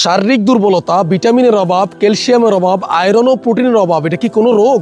শারীরিক দুর্বলতা, ভিটামিনের অভাব, ক্যালসিয়ামের অভাব, আয়রন ও প্রোটিনের অভাব, এটা কি কোনো রোগ?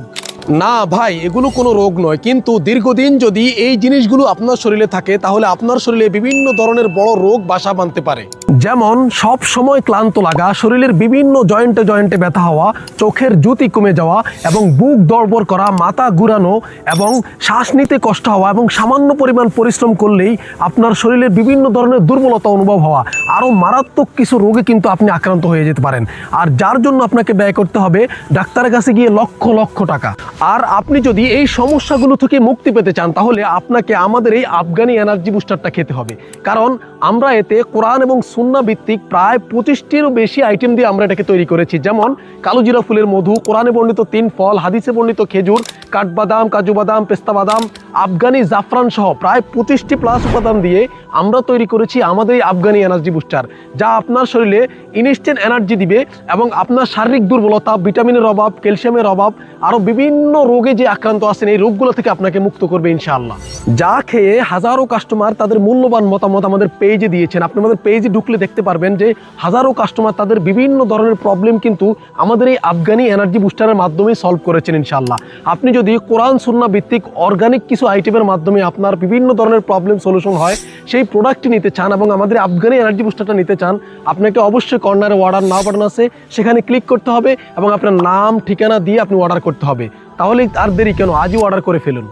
না ভাই, এগুলো কোনো রোগ নয়। কিন্তু দীর্ঘদিন যদি এই জিনিসগুলো আপনার শরীরে থাকে তাহলে আপনার শরীরে বিভিন্ন ধরনের বড় রোগ বাসা বাঁধতে পারে। যেমন সব সময় ক্লান্ত লাগা, শরীরের বিভিন্ন জয়েন্টে জয়েন্টে ব্যথা হওয়া, চোখের জ্যোতি কমে যাওয়া এবং বুক দড়বড় করা, মাথা ঘুরানো এবং শ্বাস নিতে কষ্ট হওয়া এবং সামান্য পরিমাণ পরিশ্রম করলেই আপনার শরীরের বিভিন্ন ধরনের দুর্বলতা অনুভব হওয়া, আরও মারাত্মক কিছু রোগে কিন্তু আপনি আক্রান্ত হয়ে যেতে পারেন। আর যার জন্য আপনাকে ব্যয় করতে হবে ডাক্তারের কাছে গিয়ে লক্ষ লক্ষ টাকা। আর আপনি যদি এই সমস্যাগুলো থেকে মুক্তি পেতে চান তাহলে আপনাকে আমাদের এই আফগানি এনার্জি বুস্টারটা খেতে হবে। কারণ আমরা এতে কোরআন এবং সুন্নাহ ভিত্তিক প্রায় 25টিরও বেশি আইটেম দিয়ে আমরা এটাকে তৈরি করেছি। যেমন কালোজিরা ফুলের মধু, কোরআনে বর্ণিত 3 ফল, হাদিসে বর্ণিত খেজুর, কাঠবাদাম, কাজু বাদাম, পেস্তা বাদাম, আফগানি জাফরান সহ প্রায় 25টি প্লাস উপাদান দিয়ে আমরা তৈরি করেছি আমাদের এই আফগানি এনার্জি বুস্টার, যা আপনার শরীরে ইনস্ট্যান্ট এনার্জি দিবে এবং আপনার শারীরিক দুর্বলতা, ভিটামিনের অভাব, ক্যালসিয়ামের অভাব, আরও বিভিন্ন রোগে যে আক্রান্ত আছেন এই রোগগুলো থেকে আপনাকে মুক্ত করবে ইনশাআল্লাহ। যা খেয়ে হাজারো কাস্টমার তাদের মূল্যবান মতামত আমাদের পেজে দিয়েছেন। আপনি আমাদের পেজে ঢুকলে দেখতে পারবেন যে হাজারো কাস্টমার তাদের বিভিন্ন ধরনের প্রবলেম কিন্তু আমাদের এই আফগানি এনার্জি বুস্টারের মাধ্যমে সলভ করেছেন ইনশাআল্লাহ। আপনি যদি কোরআন সুন্নাহ ভিত্তিক অর্গানিক কিছু আইটেমের মাধ্যমে আপনার বিভিন্ন ধরনের প্রবলেম সলিউশন হয় সেই প্রোডাক্টটি নিতে চান এবং আমাদের আফগানি এনার্জি বুস্টারটা নিতে চান, আপনাকে অবশ্যই কর্নারে অর্ডার নাও বাটন আছে, সেখানে ক্লিক করতে হবে এবং আপনার নাম ঠিকানা দিয়ে আপনি অর্ডার করতে হবে। তাহলে আর দেরি কেন, আজই অর্ডার করে ফেলুন।